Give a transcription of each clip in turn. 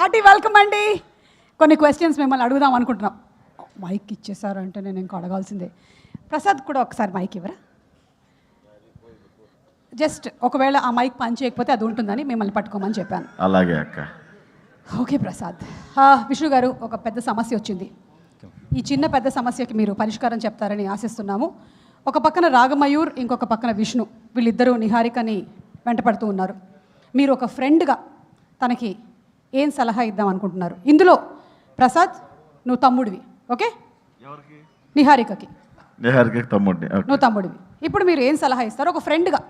Hearty welcome అండి. కొన్ని questions మిమ్మల్ని అడుగుదాం అనుకుంటున్నాం. మైక్ ఇచ్చేసారు అంటే నేను ఇంకా అడగాల్సిందే. ప్రసాద్ కూడా ఒకసారి మైక్ ఇవ్వరా? జస్ట్ ఒకవేళ ఆ మైక్ పని చేయకపోతే అది ఉంటుందని మిమ్మల్ని పట్టుకోమని చెప్పాను. అలాగే అక్క. ఓకే ప్రసాద్. విష్ణు గారు, ఒక పెద్ద సమస్య వచ్చింది. ఈ చిన్న పెద్ద సమస్యకి మీరు పరిష్కారం చెప్తారని ఆశిస్తున్నాము. ఒక పక్కన రాగమయూర్, ఇంకొక పక్కన విష్ణు, వీళ్ళిద్దరూ నిహారికని వెంటపడుతూ ఉన్నారు. మీరు ఒక ఫ్రెండ్గా తనకి ఏం సలహా ఇద్దాం అనుకుంటున్నారు? ఇందులో ప్రసాద్ నువ్వు తమ్ముడివి, ఓకే? నిహారికకి తమ్ముడిని, నువ్వు తమ్ముడివి. ఇప్పుడు మీరు ఏం సలహా ఇస్తారు ఒక ఫ్రెండ్గా?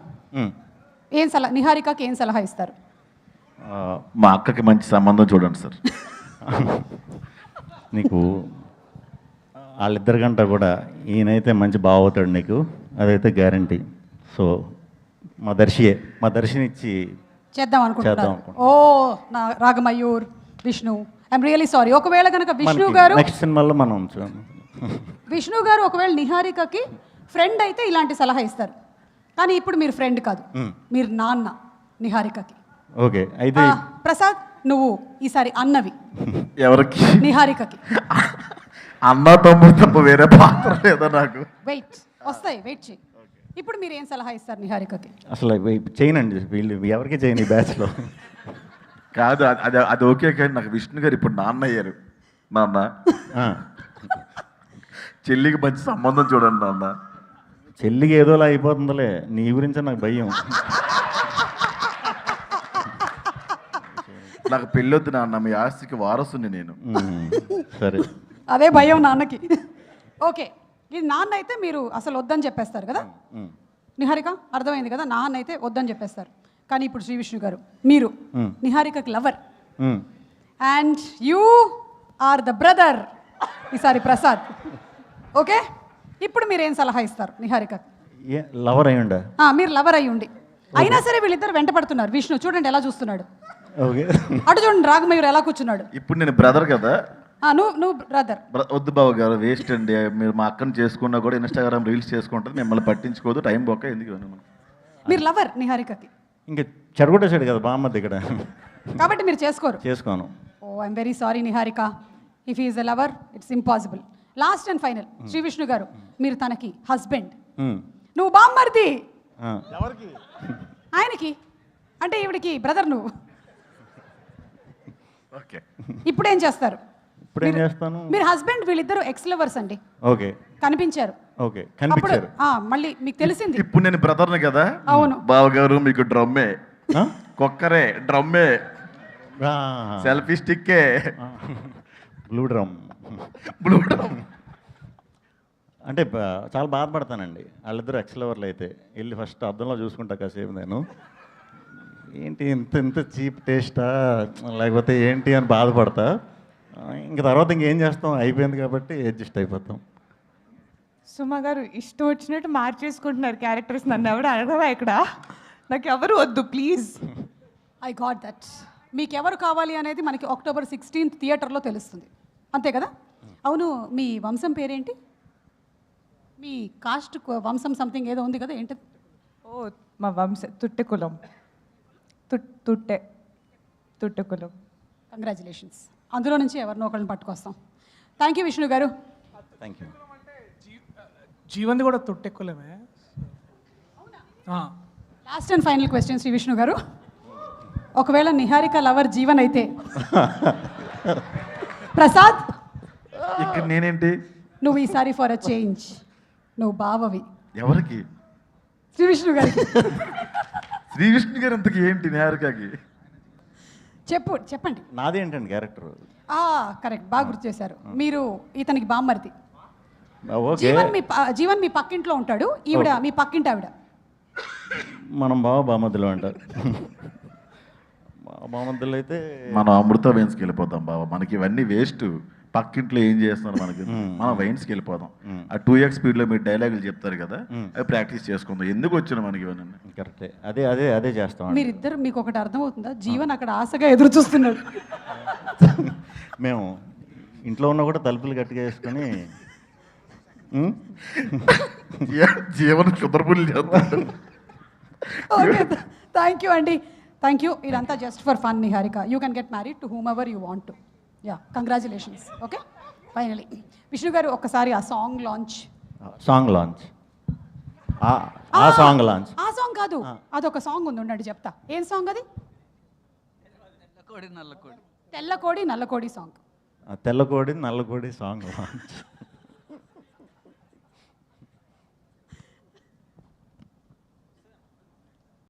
ఏం సలహా, నిహారికకి ఏం సలహా ఇస్తారు? మా అక్కకి మంచి సంబంధం చూడండి సార్. నీకు వాళ్ళిద్దరి కంటే కూడా ఈయనైతే మంచి బావ అవుతాడు నీకు, అదైతే గ్యారంటీ. సో మా దర్శినిచ్చి చేద్దాం అనుకుంటున్నారు. ఓ నా Ragamayur, Vishnu, I'm really sorry. ఒకవేళ కనుక విష్ణు గారు నెక్స్ట్ సినిమాలో మనం విష్ణు గారు ఒకవేళ నిహారికకి ఫ్రెండ్ అయితే ఇలాంటి సలహా ఇస్తారు. కానీ ఇప్పుడు మీరు ఫ్రెండ్ కాదు, మీరు నాన్న నిహారికకి. ఓకే, అయితే ప్రసాద్ నువ్వు ఈసారి అన్నవి. ఎవరికి? నిహారికకి. అన్న తమ్ముడు తప్ప వేరే పాత్ర లేదా నాకు? వెయిట్ వస్తాయి, వెయిట్ చేయి. ఇప్పుడు మీరు ఏం సలహా ఇస్తారు నిహారికకి? అసలు చేయనండి, వీళ్ళు ఎవరికి చేయను ఈ బ్యాచ్లో. కాదు, అది అది ఓకే, కానీ నాకు విష్ణు గారు ఇప్పుడు నాన్న అయ్యారు. నాన్న, చెల్లికి మంచి సంబంధం చూడండి నాన్న. చెల్లికి ఏదోలా అయిపోతుందిలే, నీ గురించి నాకు భయం. నాకు పెళ్ళొద్దు నాన్న, మీ ఆస్తికి వారసుని నేను. సరే, అదే భయం నాన్నకి. ఓకే, ఇది నాన్న అయితే మీరు అసలు వద్దని చెప్పేస్తారు కదా నిహారిక, అర్థమైంది కదా? నాన్న అయితే వద్దని చెప్పేస్తారు. కానీ ఇప్పుడు శ్రీ విష్ణు గారు, మీరు నిహారికకి lover and you are the brother ఈసారి ప్రసాద్, ఓకే? ఇప్పుడు మీరు ఏం సలహా ఇస్తారు నిహారికకి? లవర్ అయ్యుండా? మీరు లవర్ అయ్యి ఉండి అయినా సరే వీళ్ళిద్దరు వెంట పడుతున్నారు. విష్ణు చూడండి ఎలా చూస్తున్నాడు, ఓకే. అటు చూడండి రాగమయూర్ ఎలా కూర్చున్నాడు. ఇప్పుడు నేను బ్రదర్ కదా. నువ్వు బ్రదర్. వద్దు బాబు గారు, వేస్ట్ అండి. మీరు మా అక్కని చేసుకున్నా కూడా ఇన్స్టాగ్రామ్ రీల్స్ చేసుకుంటుంది, మిమ్మల్ని పట్టించుకోదు, టైం బొక్క ఎందుకు? మీరు లవర్ నిహారికకి, ఇంకా చెడగొట్టేసాడు కదా బామ్మద్ది ఇక్కడ, కాబట్టి మీరు చేసుకోను. Oh I'm very sorry Niharika, if is a lover it's impossible. Last and final Shri Vishnu garu, మీరు తనకి హస్బెండ్, నువ్వు బామ్మర్ది ఆయనకి, అంటే ఈవిడికి బ్రదర్ నువ్వు. ఓకే, ఇప్పుడు ఏం చేస్తారు? ఇప్పుడు ఏం చేస్తాను? మీరు హస్బెండ్, వీళ్ళిద్దరు ఎక్స్ లవర్స్ అండి. ఓకే, కనిపించారు. ఓకే, కనిపించారు. మళ్ళీ మీకు తెలిసింది. ఇప్పుడు నేను బ్రదర్ని కదా. అవును బావగారు, మీకు డ్రమ్మే, కుక్కరే, డ్రమ్మే, సెల్ఫీ స్టిక్కే, బ్లూ డ్రమ్. అంటే చాలా బాధపడతానండి వాళ్ళిద్దరు ఎక్స్లవర్లు అయితే. వెళ్ళి ఫస్ట్ అద్దంలో చూసుకుంటా కాసేపు నేను, ఏంటి ఇంత ఇంత చీప్ టేస్టా లేకపోతే ఏంటి అని బాధపడతా. ఇంక తర్వాత ఇంకేం చేస్తాం, అయిపోయింది కాబట్టి అడ్జస్ట్ అయిపోతాం. సుమ గారు ఇష్టం వచ్చినట్టు మార్చేసుకుంటున్నారు క్యారెక్టర్స్. నన్ను ఎవరు అడగరా ఇక్కడ, నాకు ఎవరు వద్దు ప్లీజ్. I got that. మీకు ఎవరు కావాలి అనేది మనకి October 16th థియేటర్లో తెలుస్తుంది, అంతే కదా? అవును, మీ వంశం పేరేంటి? మీ కాస్ట్ వంశం సంథింగ్ ఏదో ఉంది కదా, ఏంటి? ఓ మా వంశ తుట్టె కులం, తుట్టె కులం. కంగ్రాచులేషన్స్. అందులో నుంచి ఎవరినో ఒకరిని పట్టుకొస్తాం. థ్యాంక్ యూ విష్ణు గారు. Thank you. జీవన్ది కూడా తొట్టెక్కులమే. Last and final question Shri Vishnu garu, ఒకవేళ నిహారిక లవర్ జీవన్ అయితే ప్రసాద్ ఇక్కడ నేనేంటి? నువ్వు ఈసారి ఫర్ అ చేంజ్ నువ్వు బావవి. ఎవరికి? శ్రీ విష్ణు గారికి. శ్రీ విష్ణు గారు ఇంతకి ఏంటి నిహారికకి? చెప్పండి. నాది ఏంటండి క్యారెక్టర్? కరెక్ట్, బాగా గుర్తు చేశారు. మీరు ఇతనికి బామ్మర్ది. ఓకే, జీవన్ మీ పక్కింట్లో ఉంటాడు, ఈవిడ మీ పక్కింటి ఆవిడ. మనం బామద్దులో అంటారు. బామద్దులు అయితే మనం అమృత వైన్స్కి వెళ్ళిపోతాం బాబా. మనకి ఇవన్నీ వేస్ట్. పక్కింట్లో ఏం చేస్తున్నారు మనకి, మనం వైన్స్కి వెళ్ళిపోదాం. ఆ 2x స్పీడ్లో మీరు డైలాగులు చెప్తారు కదా, అవి ప్రాక్టీస్ చేసుకుందాం. ఎందుకు వచ్చిన మనకి ఇవన్నీ? కరెక్టే, అదే చేస్తాం. మీరిద్దరు, మీకు ఒకటి అర్థమవుతుందా? జీవన్ అక్కడ ఆశగా ఎదురు చూస్తున్నాడు. మేము ఇంట్లో ఉన్న కూడా తలుపులు గట్టిగా వేసుకొని జీవన కుదరపులు చేస్తాడు. ఓకే, థ్యాంక్ యూ అండి. Thank you. ఇదంతా just for fun Niharika. You can get married to whomever you want to. Yeah, congratulations. Okay, finally Vishnu garu ఒక్కసారి ఆ సాంగ్ లాంచ్. సాంగ్ లాంచ్, ఆ సాంగ్ లాంచ్. ఆ సాంగ్ కాదు, అదొక సాంగ్ ఉంది, ఉండండి చెప్తా. ఏం సాంగ్ అది? తెల్లకోడి నల్లకోడి సాంగ్. తెల్లకోడి నల్లకోడి సాంగ్ లాంచ్.